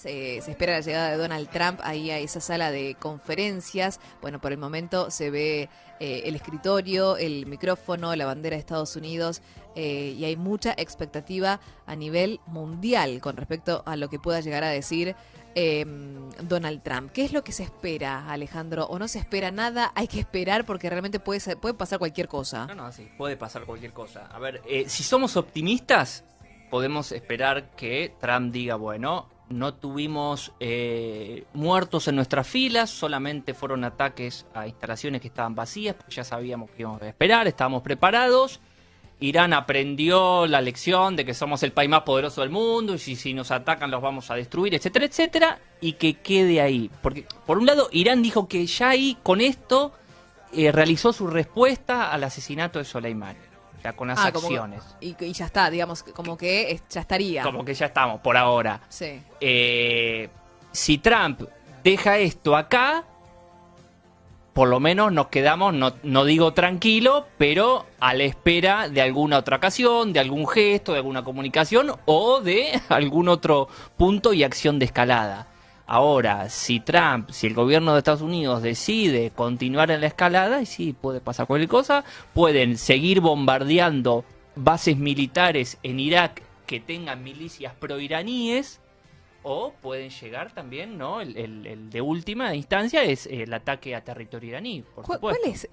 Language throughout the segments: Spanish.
se espera la llegada de Donald Trump ahí a esa sala de conferencias. Bueno, por el momento se ve el escritorio, el micrófono, la bandera de Estados Unidos y hay mucha expectativa a nivel mundial con respecto a lo que pueda llegar a decir Donald Trump. ¿Qué es lo que se espera, Alejandro? ¿O no se espera nada? Hay que esperar porque realmente puede pasar cualquier cosa. No, sí, puede pasar cualquier cosa. A ver, si somos optimistas, podemos esperar que Trump diga, bueno, no tuvimos muertos en nuestras filas, solamente fueron ataques a instalaciones que estaban vacías, porque ya sabíamos que íbamos a esperar, estábamos preparados. Irán aprendió la lección de que somos el país más poderoso del mundo y si nos atacan los vamos a destruir, etcétera, etcétera, y que quede ahí. Porque, por un lado, Irán dijo que ya ahí, con esto, realizó su respuesta al asesinato de Soleimani. O sea, con las acciones. Y ya está, digamos, como que ya estaría. Como que ya estamos, por ahora. Sí. Si Trump deja esto acá, por lo menos nos quedamos, no digo tranquilo, pero a la espera de alguna otra ocasión, de algún gesto, de alguna comunicación o de algún otro punto y acción de escalada. Ahora, si el gobierno de Estados Unidos decide continuar en la escalada, y sí, puede pasar cualquier cosa, pueden seguir bombardeando bases militares en Irak que tengan milicias proiraníes, o pueden llegar también, ¿no? El de última instancia es el ataque a territorio iraní, por supuesto. ¿Cuál es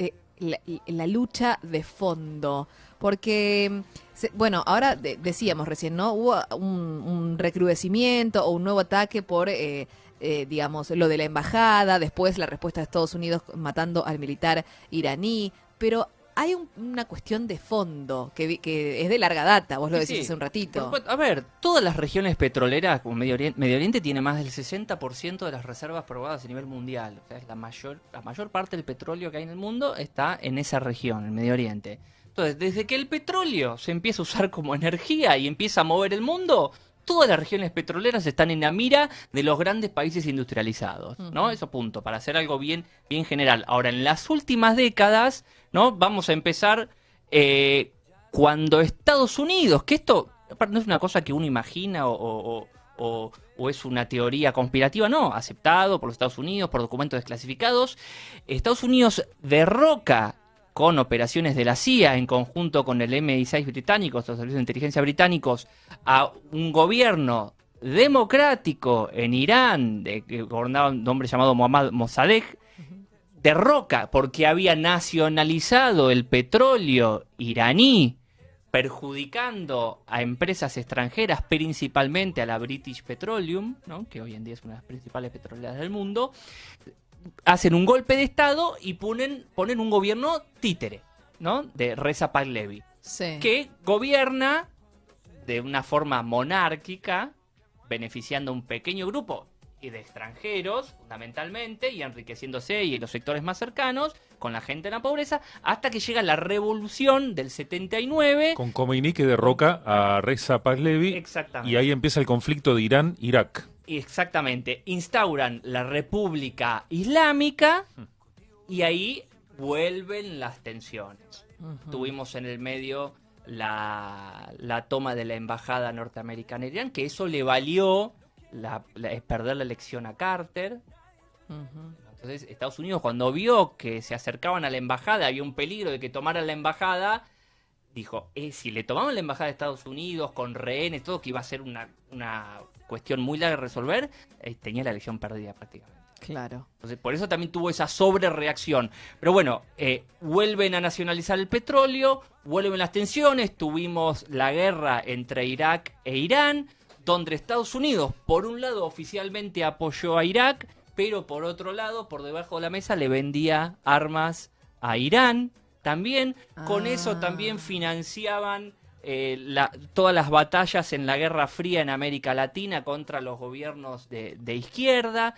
la lucha de fondo? Porque, bueno, ahora decíamos recién, ¿no? Hubo un recrudecimiento o un nuevo ataque por, digamos, lo de la embajada, después la respuesta de Estados Unidos matando al militar iraní, pero hay una cuestión de fondo que es de larga data, vos lo decís hace un ratito. A ver, todas las regiones petroleras, como Medio Oriente tiene más del 60% de las reservas probadas a nivel mundial. O sea, es la mayor parte del petróleo que hay en el mundo está en esa región, en Medio Oriente. Entonces, desde que el petróleo se empieza a usar como energía y empieza a mover el mundo, todas las regiones petroleras están en la mira de los grandes países industrializados, ¿no? Eso punto, para hacer algo bien general. Ahora, en las últimas décadas, ¿no? Vamos a empezar cuando Estados Unidos, que esto no es una cosa que uno imagina o es una teoría conspirativa, no, aceptado por los Estados Unidos, por documentos desclasificados, Estados Unidos derroca con operaciones de la CIA en conjunto con el MI6 británico, los servicios de inteligencia británicos, a un gobierno democrático en Irán, que gobernaba un hombre llamado Mohammad Mossadegh, derroca porque había nacionalizado el petróleo iraní, perjudicando a empresas extranjeras, principalmente a la British Petroleum, ¿no? Que hoy en día es una de las principales petroleras del mundo. Hacen un golpe de estado y ponen un gobierno títere, ¿no? De Reza Pahlavi, que gobierna de una forma monárquica, beneficiando a un pequeño grupo y de extranjeros, fundamentalmente, y enriqueciéndose y los sectores más cercanos, con la gente en la pobreza, hasta que llega la revolución del 79. Con Khomeini, que derroca a Reza Pahlavi. Exactamente. Y ahí empieza el conflicto de Irán-Irak. Exactamente. Instauran la República Islámica y ahí vuelven las tensiones. Tuvimos en el medio la toma de la embajada norteamericana en Irán, que eso le valió perder la elección a Carter. Entonces Estados Unidos, cuando vio que se acercaban a la embajada, había un peligro de que tomaran la embajada, dijo, si le tomaban la embajada de Estados Unidos con rehenes, todo, que iba a ser una cuestión muy larga de resolver, tenía la elección perdida prácticamente. Claro. Entonces, por eso también tuvo esa sobrereacción. Pero bueno, vuelven a nacionalizar el petróleo, vuelven las tensiones, tuvimos la guerra entre Irak e Irán, donde Estados Unidos, por un lado, oficialmente apoyó a Irak, pero por otro lado, por debajo de la mesa, le vendía armas a Irán también. Con eso también financiaban todas las batallas en la Guerra Fría en América Latina contra los gobiernos de izquierda.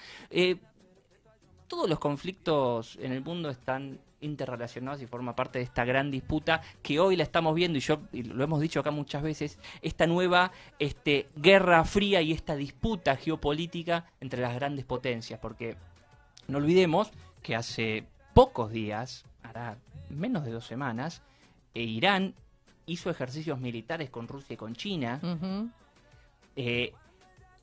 Todos los conflictos en el mundo están interrelacionados y forma parte de esta gran disputa que hoy la estamos viendo, y lo hemos dicho acá muchas veces, esta nueva Guerra Fría y esta disputa geopolítica entre las grandes potencias, porque no olvidemos que hace pocos días, hará menos de 2 semanas, Irán hizo ejercicios militares con Rusia y con China,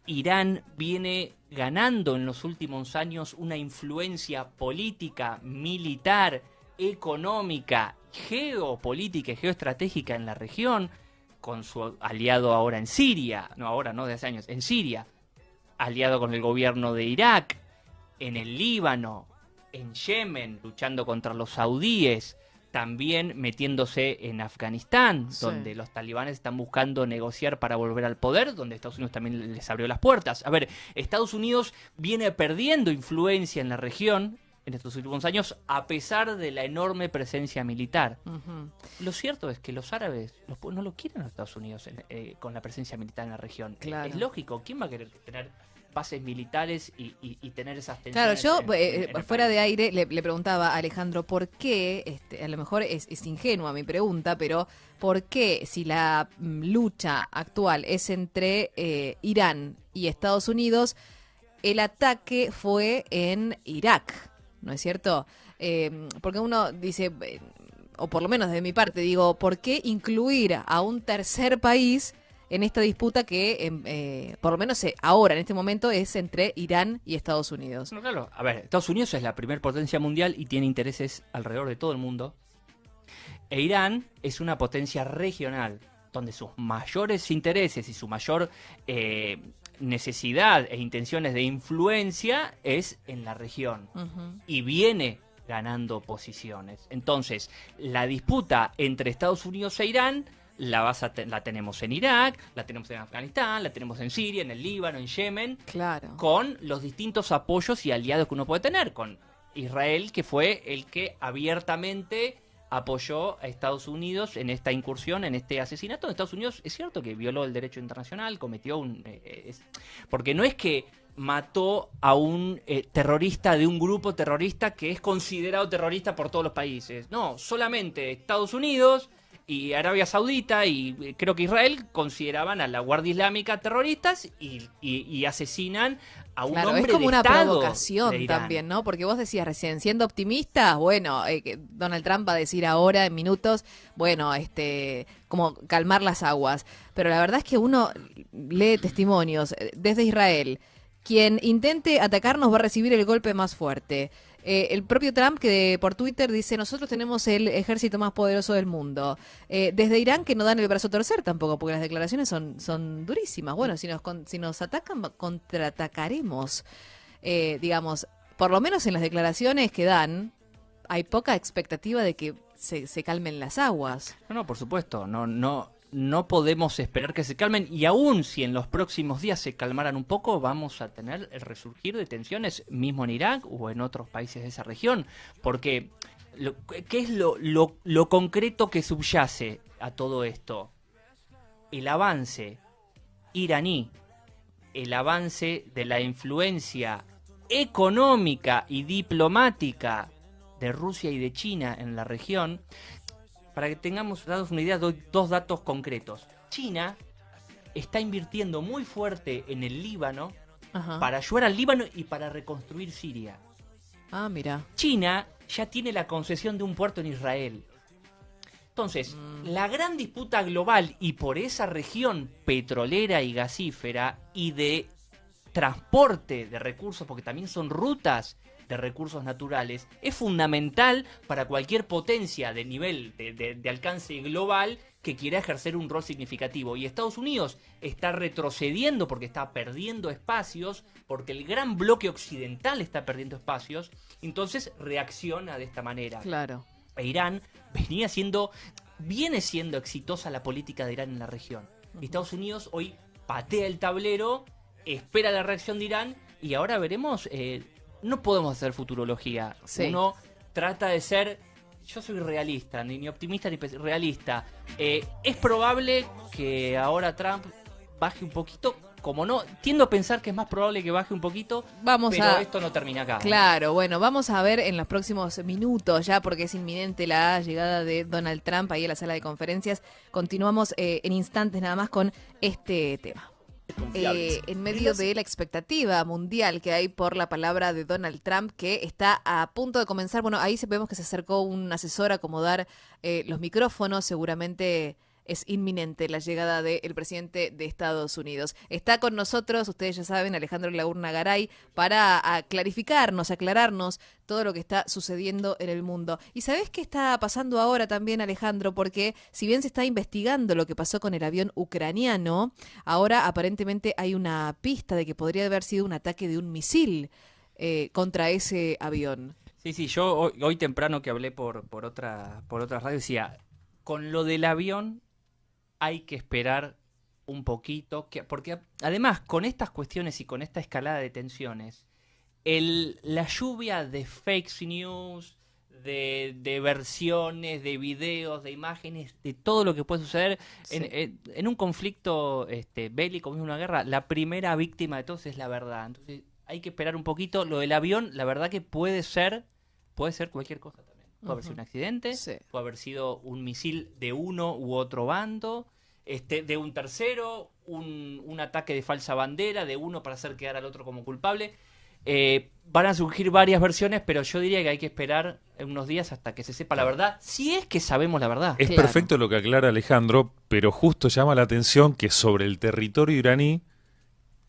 Irán viene ganando en los últimos años una influencia política, militar, económica, geopolítica y geoestratégica en la región, con su aliado ahora en Siria, no ahora, no, de hace años, en Siria, aliado con el gobierno de Irak, en el Líbano, en Yemen, luchando contra los saudíes, también metiéndose en Afganistán, Sí. donde los talibanes están buscando negociar para volver al poder, donde Estados Unidos también les abrió las puertas. A ver, Estados Unidos viene perdiendo influencia en la región en estos últimos años, a pesar de la enorme presencia militar. Ujú. Lo cierto es que los árabes no lo quieren a Estados Unidos con la presencia militar en la región. Claro. Es lógico, ¿quién va a querer tener bases militares y tener esas Claro, tensiones? yo el fuera país? de aire le preguntaba a Alejandro por qué, a lo mejor es ingenua mi pregunta, pero ¿por qué si la lucha actual es entre Irán y Estados Unidos, el ataque fue en Irak? ¿No es cierto? Porque uno dice, o por lo menos de mi parte digo, ¿por qué incluir a un tercer país en esta disputa que, por lo menos ahora, en este momento, es entre Irán y Estados Unidos? No, claro. A ver, Estados Unidos es la primer potencia mundial y tiene intereses alrededor de todo el mundo. E Irán es una potencia regional, donde sus mayores intereses y su mayor necesidad e intenciones de influencia es en la región. Ujú. Y viene ganando posiciones. Entonces, la disputa entre Estados Unidos e Irán la tenemos en Irak, la tenemos en Afganistán, la tenemos en Siria, en el Líbano, en Yemen, Claro. con los distintos apoyos y aliados que uno puede tener, con Israel, que fue el que abiertamente apoyó a Estados Unidos en esta incursión, en este asesinato. Estados Unidos es cierto que violó el derecho internacional, cometió porque no es que mató a un terrorista de un grupo terrorista que es considerado terrorista por todos los países. No, solamente Estados Unidos y Arabia Saudita y creo que Israel consideraban a la Guardia Islámica terroristas y asesinan a un Claro, hombre es como de una Estado de provocación Irán. también, ¿no? Porque vos decías recién, siendo optimista, bueno, que Donald Trump va a decir ahora, en minutos, bueno, como calmar las aguas. Pero la verdad es que uno lee testimonios desde Israel. Quien intente atacarnos va a recibir el golpe más fuerte. El propio Trump que por Twitter dice, nosotros tenemos el ejército más poderoso del mundo. Desde Irán que no dan el brazo a torcer tampoco, porque las declaraciones son durísimas. Bueno, si nos atacan, contraatacaremos. Digamos, por lo menos en las declaraciones que dan, hay poca expectativa de que se calmen las aguas. No, por supuesto, no podemos esperar que se calmen y aún si en los próximos días se calmaran un poco, vamos a tener el resurgir de tensiones mismo en Irak o en otros países de esa región, porque ¿qué es lo concreto que subyace a todo esto? El avance iraní, el avance de la influencia económica y diplomática de Rusia y de China en la región. Para que tengamos dados una idea, doy dos datos concretos. China está invirtiendo muy fuerte en el Líbano Ajá. para ayudar al Líbano y para reconstruir Siria. Ah, mira. China ya tiene la concesión de un puerto en Israel. Entonces, la gran disputa global y por esa región petrolera y gasífera y de transporte de recursos, porque también son rutas de recursos naturales, es fundamental para cualquier potencia de nivel de alcance global que quiera ejercer un rol significativo. Y Estados Unidos está retrocediendo porque está perdiendo espacios, porque el gran bloque occidental está perdiendo espacios, entonces reacciona de esta manera. Claro. E Irán viene siendo exitosa la política de Irán en la región. Y Estados Unidos hoy patea el tablero, espera la reacción de Irán y ahora veremos. No podemos hacer futurología. Sí. Uno trata de ser. Yo soy realista, ni optimista ni realista. Es probable que ahora Trump baje un poquito. Como no, tiendo a pensar que es más probable que baje un poquito, pero esto no termina acá. Claro, bueno, vamos a ver en los próximos minutos ya, porque es inminente la llegada de Donald Trump ahí a la sala de conferencias. Continuamos en instantes nada más con este tema. En medio de la expectativa mundial que hay por la palabra de Donald Trump, que está a punto de comenzar, bueno, ahí vemos que se acercó un asesor a acomodar los micrófonos, seguramente es inminente la llegada del presidente de Estados Unidos. Está con nosotros, ustedes ya saben, Alejandro Laurna Garay, para clarificarnos, aclararnos todo lo que está sucediendo en el mundo. ¿Y sabés qué está pasando ahora también, Alejandro? Porque si bien se está investigando lo que pasó con el avión ucraniano, ahora aparentemente hay una pista de que podría haber sido un ataque de un misil contra ese avión. Sí, yo hoy temprano que hablé por otra radio decía, con lo del avión hay que esperar un poquito, porque además con estas cuestiones y con esta escalada de tensiones, la lluvia de fake news, de versiones, de videos, de imágenes, de todo lo que puede suceder Sí. en un conflicto bélico, en una guerra, la primera víctima de todos es la verdad. Entonces hay que esperar un poquito. Lo del avión, la verdad que puede ser cualquier cosa también. Puede haber sido un accidente, Sí. puede haber sido un misil de uno u otro bando, de un tercero, un ataque de falsa bandera, de uno para hacer quedar al otro como culpable. Van a surgir varias versiones, pero yo diría que hay que esperar unos días hasta que se sepa la verdad, si es que sabemos la verdad. Es Claro. perfecto lo que aclara Alejandro, pero justo llama la atención que sobre el territorio iraní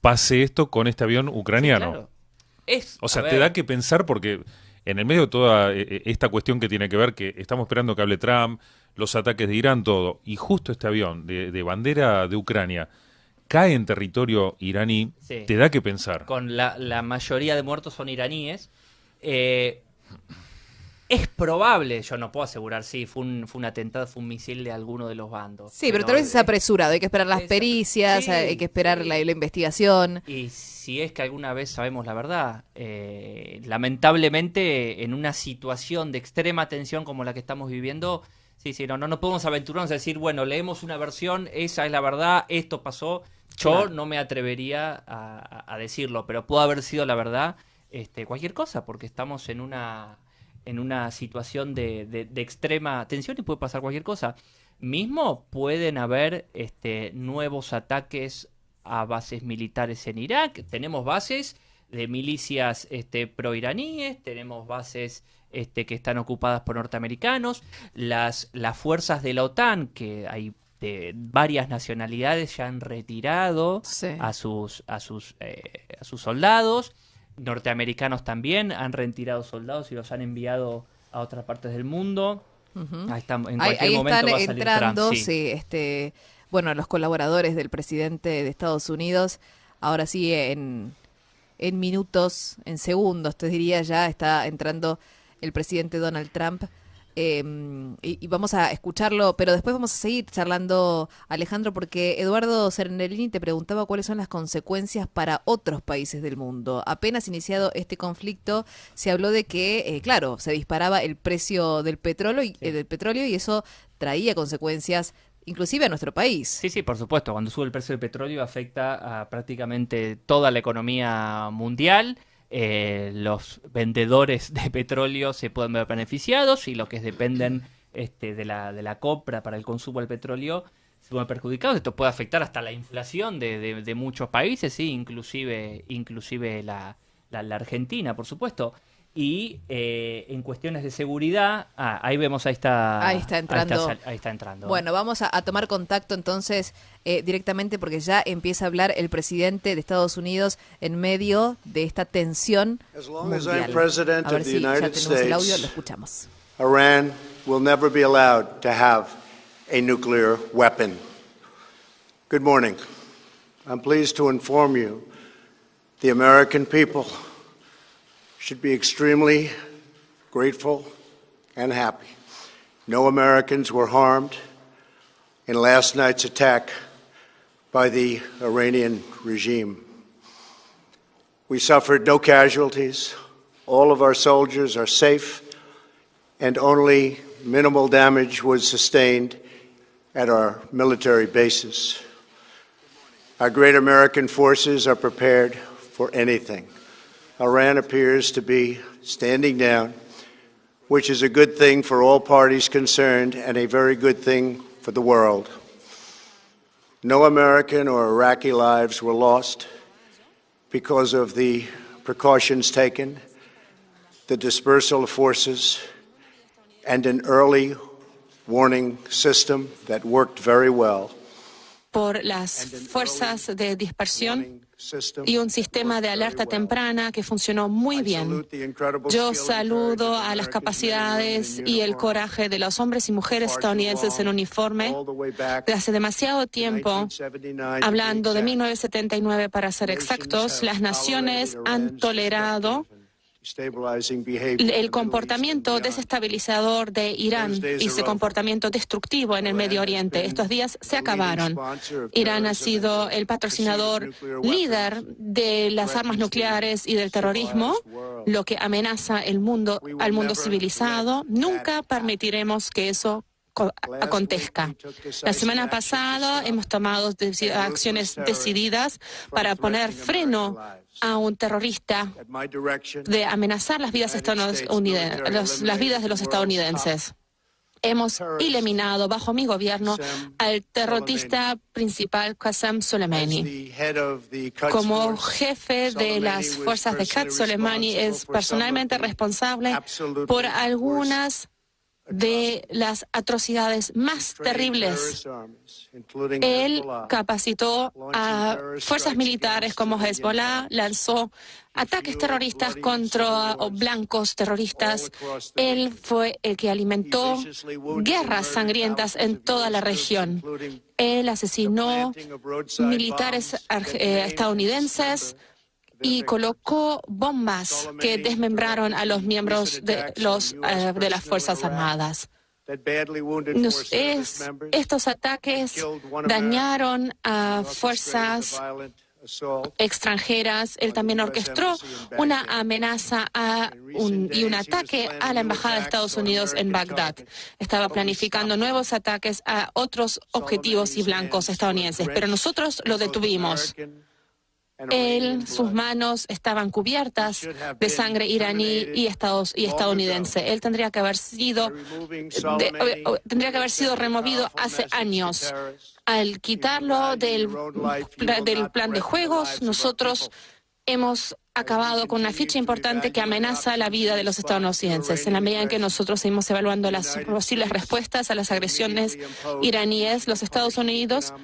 pase esto con este avión ucraniano. Sí, claro. O sea, te da que pensar porque en el medio de toda esta cuestión que tiene que ver que estamos esperando que hable Trump, los ataques de Irán, todo, y justo este avión de bandera de Ucrania cae en territorio iraní, Sí. te da que pensar. Con la mayoría de muertos son iraníes. Es probable, yo no puedo asegurar si fue un atentado, fue un misil de alguno de los bandos. Sí, pero tal vez es apresurado, hay que esperar las es- pericias, sí, hay que esperar sí. la investigación. Y si es que alguna vez sabemos la verdad, lamentablemente en una situación de extrema tensión como la que estamos viviendo, no podemos aventurarnos a decir, bueno, leemos una versión, esa es la verdad, esto pasó. Yo Claro. no me atrevería a decirlo, pero pudo haber sido la verdad cualquier cosa, porque estamos en una situación de extrema tensión y puede pasar cualquier cosa. Mismo pueden haber nuevos ataques a bases militares en Irak. Tenemos bases de milicias proiraníes, tenemos bases que están ocupadas por norteamericanos, las fuerzas de la OTAN, que hay de varias nacionalidades, ya han retirado Sí. a sus soldados. Norteamericanos también han retirado soldados y los han enviado a otras partes del mundo. Ujú. Ahí están, en Ahí cualquier momento están va a salir entrando, Trump. Sí. sí, bueno, los colaboradores del presidente de Estados Unidos, ahora sí en minutos, en segundos, te diría, ya está entrando el presidente Donald Trump. Y vamos a escucharlo, pero después vamos a seguir charlando, Alejandro, porque Eduardo Cernellini te preguntaba cuáles son las consecuencias para otros países del mundo. Apenas iniciado este conflicto, se habló de que, claro, se disparaba el precio del petróleo y eso traía consecuencias inclusive a nuestro país. Sí, por supuesto. Cuando sube el precio del petróleo afecta a prácticamente toda la economía mundial. Los vendedores de petróleo se pueden ver beneficiados y los que dependen de la compra para el consumo del petróleo se pueden ver perjudicados. Esto puede afectar hasta la inflación de muchos países, sí, inclusive la Argentina, por supuesto. Y en cuestiones de seguridad, ahí vemos, ahí está entrando. Ahí está entrando. Bueno, vamos a tomar contacto entonces directamente porque ya empieza a hablar el presidente de Estados Unidos en medio de esta tensión mundial. A ver si ya tenemos el audio, lo escuchamos. Iran will never be allowed to have a nuclear weapon. Good morning. I'm pleased to inform you the American people should be extremely grateful and happy. No Americans were harmed in last night's attack by the Iranian regime. We suffered no casualties. All of our soldiers are safe, and only minimal damage was sustained at our military bases. Our great American forces are prepared for anything. Iran appears to be standing down, which is a good thing for all parties concerned and a very good thing for the world. No American or Iraqi lives were lost because of the precautions taken, the dispersal of forces, and an early warning system that worked very well. Por las fuerzas de dispersión y un sistema de alerta temprana que funcionó muy bien. Yo saludo a las capacidades y el coraje de los hombres y mujeres estadounidenses en uniforme de hace demasiado tiempo. Hablando de 1979 para ser exactos, las naciones han tolerado el comportamiento desestabilizador de Irán y su comportamiento destructivo en el Medio Oriente. Estos días se acabaron. Irán ha sido el patrocinador líder de las armas nucleares y del terrorismo, lo que amenaza al mundo civilizado. Nunca permitiremos que eso acontezca. La semana pasada hemos tomado acciones decididas para poner freno a un terrorista de amenazar las vidas de los estadounidenses. Hemos eliminado bajo mi gobierno al terrorista principal Qasem Soleimani. Como jefe de las fuerzas de Qasem Soleimani es personalmente responsable por algunas de las atrocidades más terribles. Él capacitó a fuerzas militares como Hezbollah, lanzó ataques terroristas contra blancos terroristas. Él fue el que alimentó guerras sangrientas en toda la región. Él asesinó militares estadounidenses y colocó bombas que desmembraron a los miembros de las Fuerzas Armadas. Estos ataques dañaron a fuerzas extranjeras. Él también orquestó una amenaza y un ataque a la Embajada de Estados Unidos en Bagdad. Estaba planificando nuevos ataques a otros objetivos y blancos estadounidenses, pero nosotros lo detuvimos. Sus manos estaban cubiertas de sangre iraní y estadounidense. Él tendría que haber sido removido hace años. Al quitarlo del plan de juegos, nosotros hemos acabado con una ficha importante que amenaza la vida de los estadounidenses. En la medida en que nosotros seguimos evaluando las posibles respuestas a las agresiones iraníes, los Estados Unidos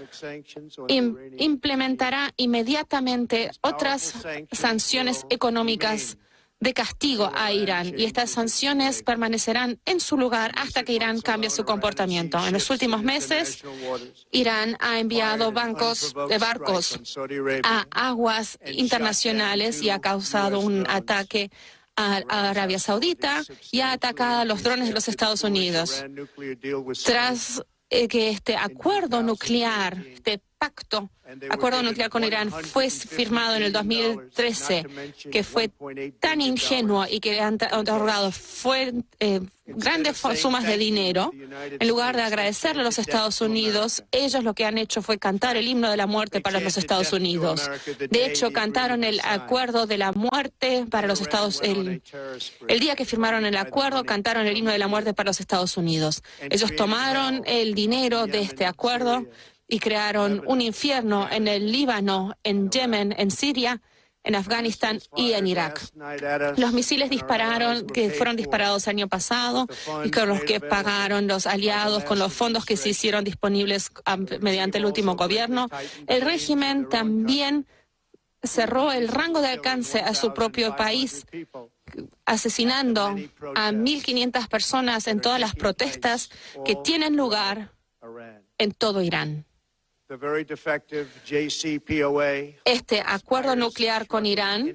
implementará inmediatamente otras sanciones económicas de castigo a Irán, y estas sanciones permanecerán en su lugar hasta que Irán cambie su comportamiento. En los últimos meses, Irán ha enviado barcos a aguas internacionales y ha causado un ataque a Arabia Saudita y ha atacado a los drones de los Estados Unidos. Tras que este acuerdo nuclear, acuerdo nuclear con Irán fue firmado en el 2013, que fue tan ingenuo y que han otorgado grandes sumas de dinero, en lugar de agradecerle a los Estados Unidos, ellos lo que han hecho fue cantar el himno de la muerte para los Estados Unidos. De hecho, cantaron el acuerdo de la muerte para los Estados Unidos. El día que firmaron el acuerdo, cantaron el himno de la muerte para los Estados Unidos. Ellos tomaron el dinero de este acuerdo y crearon un infierno en el Líbano, en Yemen, en Siria, en Afganistán y en Irak. Los misiles que fueron disparados el año pasado y con los que pagaron los aliados con los fondos que se hicieron disponibles mediante el último gobierno, el régimen también cerró el rango de alcance a su propio país, asesinando a 1.500 personas en todas las protestas que tienen lugar en todo Irán. Este acuerdo nuclear con Irán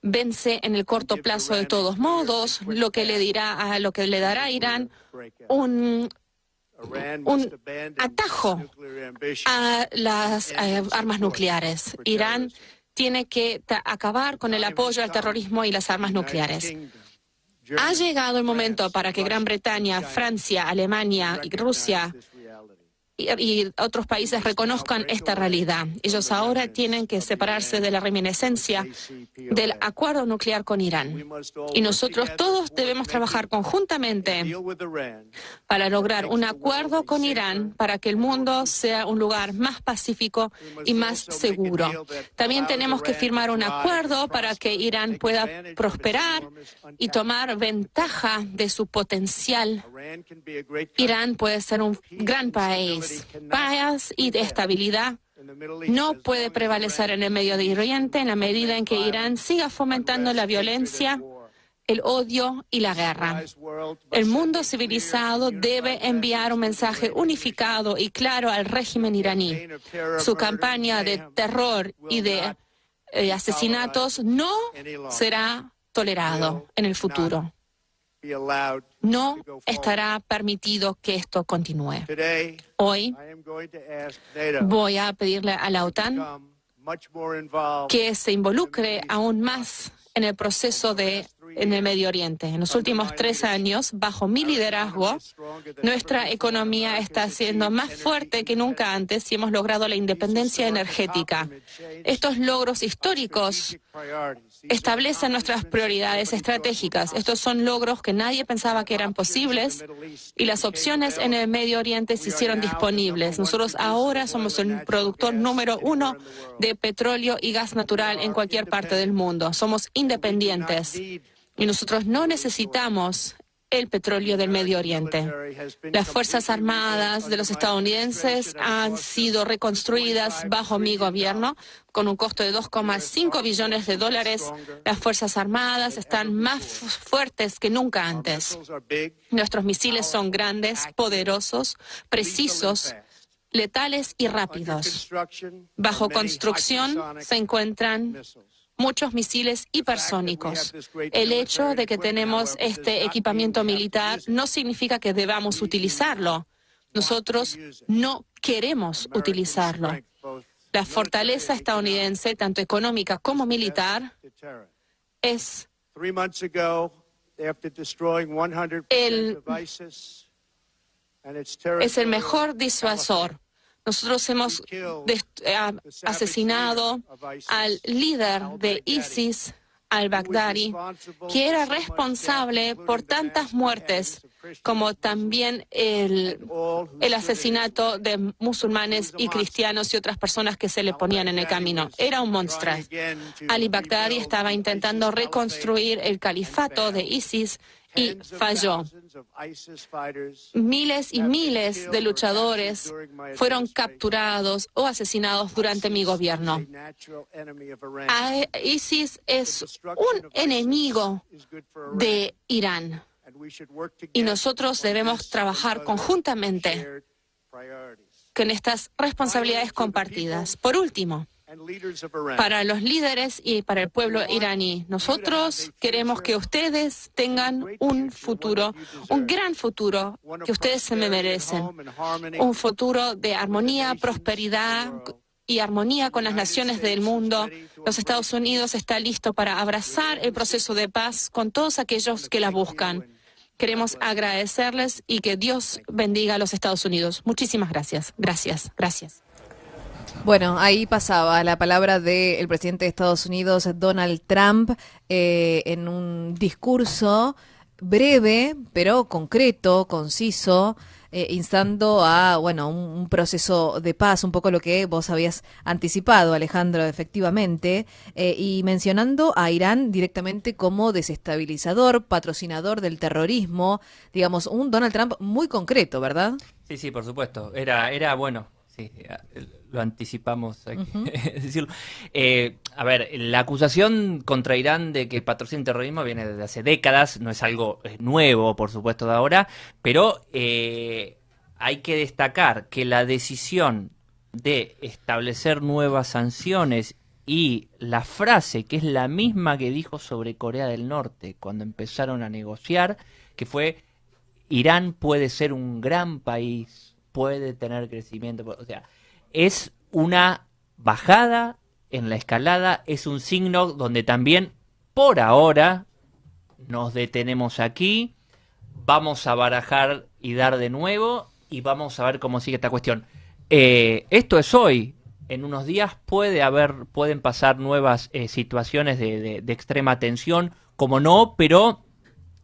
vence en el corto plazo de todos modos, lo que le dará a Irán un atajo a las armas nucleares. Irán tiene que acabar con el apoyo al terrorismo y las armas nucleares. Ha llegado el momento para que Gran Bretaña, Francia, Alemania y Rusia y otros países reconozcan esta realidad. Ellos ahora tienen que separarse de la reminiscencia del acuerdo nuclear con Irán. Y nosotros todos debemos trabajar conjuntamente para lograr un acuerdo con Irán para que el mundo sea un lugar más pacífico y más seguro. También tenemos que firmar un acuerdo para que Irán pueda prosperar y tomar ventaja de su potencial. Irán puede ser un gran país. Paz y estabilidad no puede prevalecer en el Medio Oriente en la medida en que Irán siga fomentando la violencia, el odio y la guerra. El mundo civilizado debe enviar un mensaje unificado y claro al régimen iraní. Su campaña de terror y de asesinatos no será tolerado en el futuro. No estará permitido que esto continúe. Hoy voy a pedirle a la OTAN que se involucre aún más en el proceso en el Medio Oriente. En los últimos 3 años, bajo mi liderazgo, nuestra economía está siendo más fuerte que nunca antes y hemos logrado la independencia energética. Estos logros históricos establecen nuestras prioridades estratégicas. Estos son logros que nadie pensaba que eran posibles y las opciones en el Medio Oriente se hicieron disponibles. Nosotros ahora somos el productor número 1 de petróleo y gas natural en cualquier parte del mundo. Somos independientes y nosotros no necesitamos el petróleo del Medio Oriente. Las Fuerzas Armadas de los estadounidenses han sido reconstruidas bajo mi gobierno con un costo de $2,5 billones. Las Fuerzas Armadas están más fuertes que nunca antes. Nuestros misiles son grandes, poderosos, precisos, letales y rápidos. Bajo construcción se encuentran muchos misiles hipersónicos. El hecho de que tenemos este equipamiento militar no significa que debamos utilizarlo. Nosotros no queremos utilizarlo. La fortaleza estadounidense, tanto económica como militar, es el mejor disuasor. Nosotros hemos asesinado al líder de ISIS, al-Baghdadi, que era responsable por tantas muertes como también el asesinato de musulmanes y cristianos y otras personas que se le ponían en el camino. Era un monstruo. Ali Baghdadi estaba intentando reconstruir el califato de ISIS y falló. Miles y miles de luchadores fueron capturados o asesinados durante mi gobierno. ISIS es un enemigo de Irán y nosotros debemos trabajar conjuntamente con estas responsabilidades compartidas. Por último, para los líderes y para el pueblo iraní, nosotros queremos que ustedes tengan un futuro, un gran futuro que ustedes se merecen. Un futuro de armonía, prosperidad y armonía con las naciones del mundo. Los Estados Unidos está listo para abrazar el proceso de paz con todos aquellos que la buscan. Queremos agradecerles y que Dios bendiga a los Estados Unidos. Muchísimas gracias. Gracias. Gracias. Bueno, ahí pasaba la palabra del presidente de Estados Unidos, Donald Trump, en un discurso breve, pero concreto, conciso, instando a, bueno, un proceso de paz, un poco lo que vos habías anticipado, Alejandro, efectivamente, y mencionando a Irán directamente como desestabilizador, patrocinador del terrorismo, digamos, un Donald Trump muy concreto, ¿verdad? Sí, por supuesto. Era bueno. Sí, lo anticipamos, hay que decirlo. A ver, la acusación contra Irán de que patrocina el terrorismo viene desde hace décadas, no es algo nuevo, por supuesto, de ahora, pero hay que destacar que la decisión de establecer nuevas sanciones y la frase, que es la misma que dijo sobre Corea del Norte cuando empezaron a negociar, que fue: Irán puede ser un gran país, puede tener crecimiento, o sea, es una bajada en la escalada, es un signo donde también, por ahora, nos detenemos aquí, vamos a barajar y dar de nuevo, y vamos a ver cómo sigue esta cuestión. Esto es hoy. En unos días pueden pasar nuevas situaciones de extrema tensión, como no, pero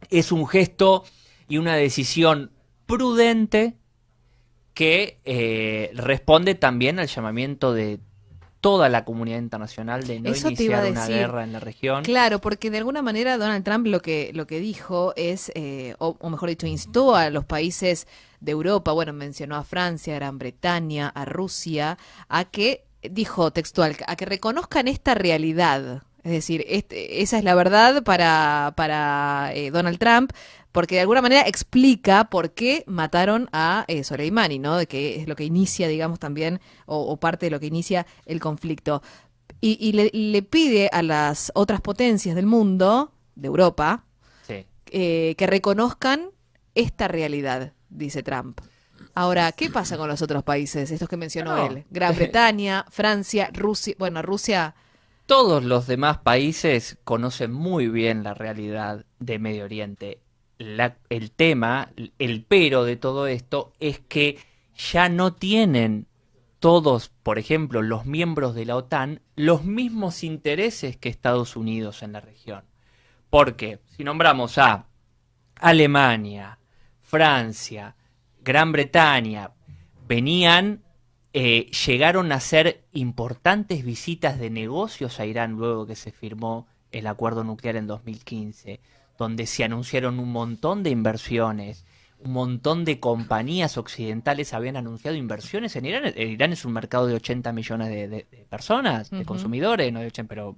es un gesto y una decisión prudente que responde también al llamamiento de toda la comunidad internacional de no Eso te iba a iniciar una decir. guerra en la región. Claro, porque de alguna manera Donald Trump lo que dijo es, o mejor dicho, instó a los países de Europa, bueno, mencionó a Francia, a Gran Bretaña, a Rusia, a que, dijo textual, a que reconozcan esta realidad. Es decir, esa es la verdad para Donald Trump, porque de alguna manera explica por qué mataron a Soleimani, ¿no? De que es lo que inicia, digamos, también, o parte de lo que inicia el conflicto. Y le pide a las otras potencias del mundo, de Europa, Sí. que reconozcan esta realidad, dice Trump. Ahora, ¿qué pasa con los otros países, estos que mencionó No. él? Gran Bretaña, Francia, Rusia. Bueno, Rusia, Todos los demás países conocen muy bien la realidad de Medio Oriente. El tema, el pero de todo esto es que ya no tienen todos, por ejemplo, los miembros de la OTAN, los mismos intereses que Estados Unidos en la región. Porque si nombramos a Alemania, Francia, Gran Bretaña, llegaron a hacer importantes visitas de negocios a Irán luego que se firmó el acuerdo nuclear en 2015, donde se anunciaron un montón de inversiones, un montón de compañías occidentales habían anunciado inversiones en Irán. Irán es un mercado de 80 millones de personas, de consumidores, no de 80, pero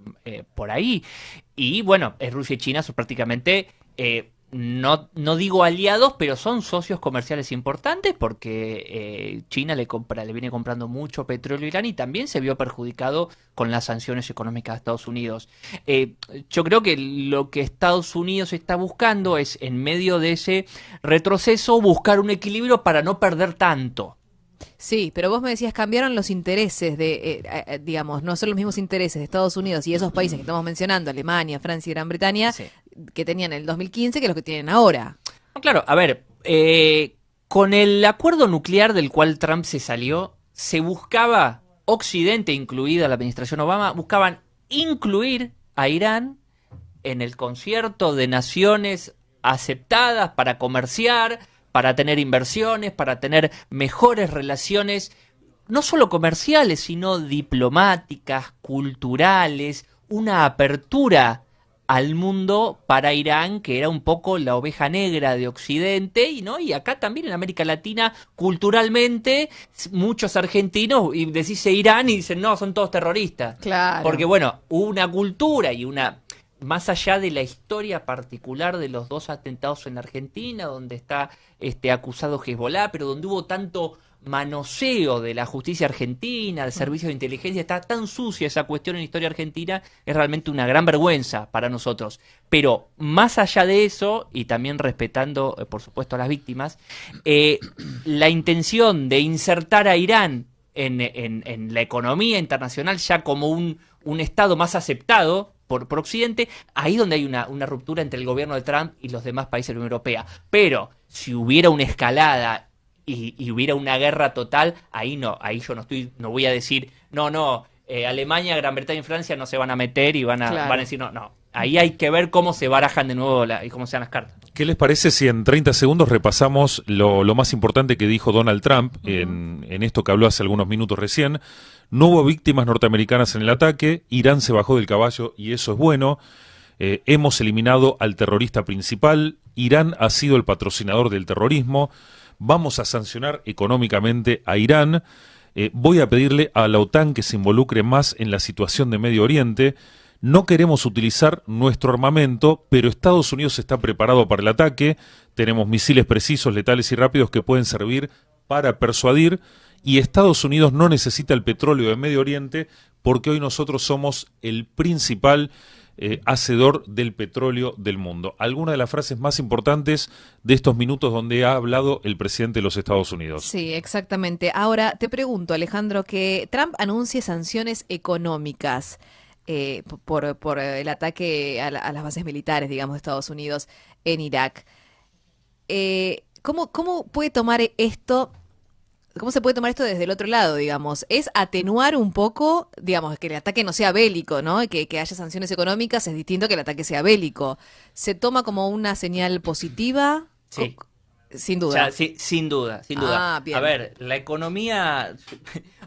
por ahí. Y bueno, Rusia y China son prácticamente, no digo aliados, pero son socios comerciales importantes porque China le viene comprando mucho petróleo a Irán y también se vio perjudicado con las sanciones económicas de Estados Unidos. Yo creo que lo que Estados Unidos está buscando es, en medio de ese retroceso, buscar un equilibrio para no perder tanto. sí, pero vos me decías, cambiaron los intereses digamos, no son los mismos intereses de Estados Unidos y esos países que estamos mencionando, Alemania, Francia y Gran Bretaña, Sí. que tenían en el 2015 que los que tienen ahora. No, claro, a ver, con el acuerdo nuclear del cual Trump se salió, se buscaba, Occidente, incluida la administración Obama, buscaban incluir a Irán en el concierto de naciones aceptadas para comerciar, para tener inversiones, para tener mejores relaciones, no solo comerciales, sino diplomáticas, culturales, una apertura al mundo para Irán, que era un poco la oveja negra de Occidente, y acá también en América Latina, culturalmente, muchos argentinos, y decís Irán y dicen, no, son todos terroristas. Claro. Porque bueno, hubo una cultura y más allá de la historia particular de los dos atentados en Argentina, donde está acusado Hezbollah, pero donde hubo tanto manoseo de la justicia argentina, del servicio de inteligencia, está tan sucia esa cuestión en la historia argentina, es realmente una gran vergüenza para nosotros. Pero más allá de eso, y también respetando, por supuesto, a las víctimas, la intención de insertar a Irán en la economía internacional ya como un Estado más aceptado por Occidente, ahí donde hay una ruptura entre el gobierno de Trump y los demás países de la Unión Europea. Pero si hubiera una escalada y hubiera una guerra total, ahí yo no voy a decir, Alemania, Gran Bretaña y Francia no se van a meter y van a decir no. Ahí hay que ver cómo se barajan de nuevo y cómo se dan las cartas. ¿Qué les parece si en 30 segundos repasamos lo más importante que dijo Donald Trump en esto que habló hace algunos minutos recién? No hubo víctimas norteamericanas en el ataque, Irán se bajó del caballo y eso es bueno. Hemos eliminado al terrorista principal, Irán ha sido el patrocinador del terrorismo, vamos a sancionar económicamente a Irán, voy a pedirle a la OTAN que se involucre más en la situación de Medio Oriente. No queremos utilizar nuestro armamento, pero Estados Unidos está preparado para el ataque. Tenemos misiles precisos, letales y rápidos que pueden servir para persuadir. Y Estados Unidos no necesita el petróleo de Medio Oriente porque hoy nosotros somos el principal hacedor del petróleo del mundo. Alguna de las frases más importantes de estos minutos donde ha hablado el presidente de los Estados Unidos. Sí, exactamente. Ahora, te pregunto, Alejandro, que Trump anuncie sanciones económicas por el ataque a las bases militares, digamos, de Estados Unidos en Irak. ¿Cómo puede tomar esto ¿Cómo se puede tomar esto desde el otro lado, digamos? Es atenuar un poco, digamos, que el ataque no sea bélico, ¿no? Que haya sanciones económicas es distinto que el ataque sea bélico. ¿Se toma como una señal positiva? Sí. Sin O duda. sea, sí, sin duda, sin duda. Bien. A ver, la economía,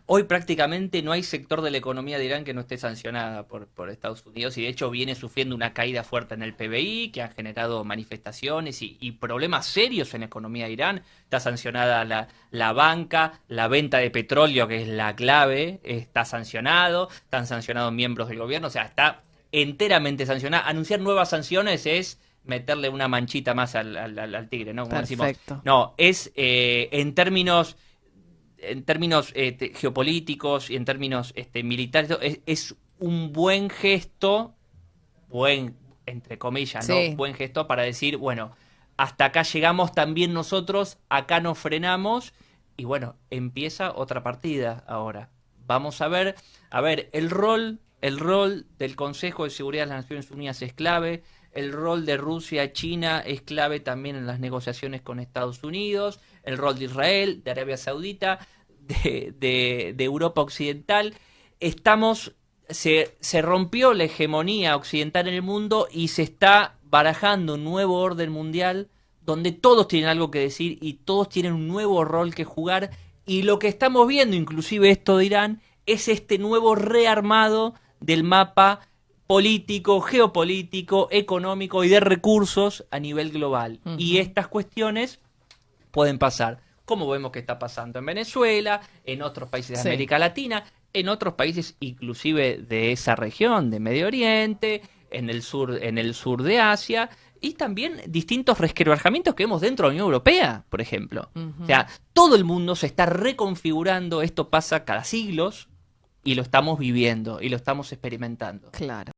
hoy prácticamente no hay sector de la economía de Irán que no esté sancionada por Estados Unidos y de hecho viene sufriendo una caída fuerte en el PBI que ha generado manifestaciones y problemas serios en la economía de Irán. Está sancionada la banca, la venta de petróleo, que es la clave, está sancionado, están sancionados miembros del gobierno, o sea, está enteramente sancionada. Anunciar nuevas sanciones es meterle una manchita más al tigre, ¿no? Como decimos. No, es en términos geopolíticos y en términos militares, es un buen gesto, entre comillas, sí, ¿no? Buen gesto para decir, bueno, hasta acá llegamos también nosotros, acá nos frenamos y bueno, empieza otra partida ahora. Vamos a ver, el rol del Consejo de Seguridad de las Naciones Unidas es clave. El rol de Rusia, China es clave también en las negociaciones con Estados Unidos, el rol de Israel, de Arabia Saudita, de Europa Occidental. Se rompió la hegemonía occidental en el mundo y se está barajando un nuevo orden mundial donde todos tienen algo que decir y todos tienen un nuevo rol que jugar. Y lo que estamos viendo, inclusive esto de Irán, es este nuevo rearmado del mapa político, geopolítico, económico y de recursos a nivel global. Y estas cuestiones pueden pasar, como vemos que está pasando en Venezuela, en otros países de América Latina, en otros países inclusive de esa región, de Medio Oriente, en el sur de Asia, y también distintos resquebrajamientos que vemos dentro de la Unión Europea, por ejemplo. O sea, todo el mundo se está reconfigurando, esto pasa cada siglos, y lo estamos viviendo, y lo estamos experimentando. Claro.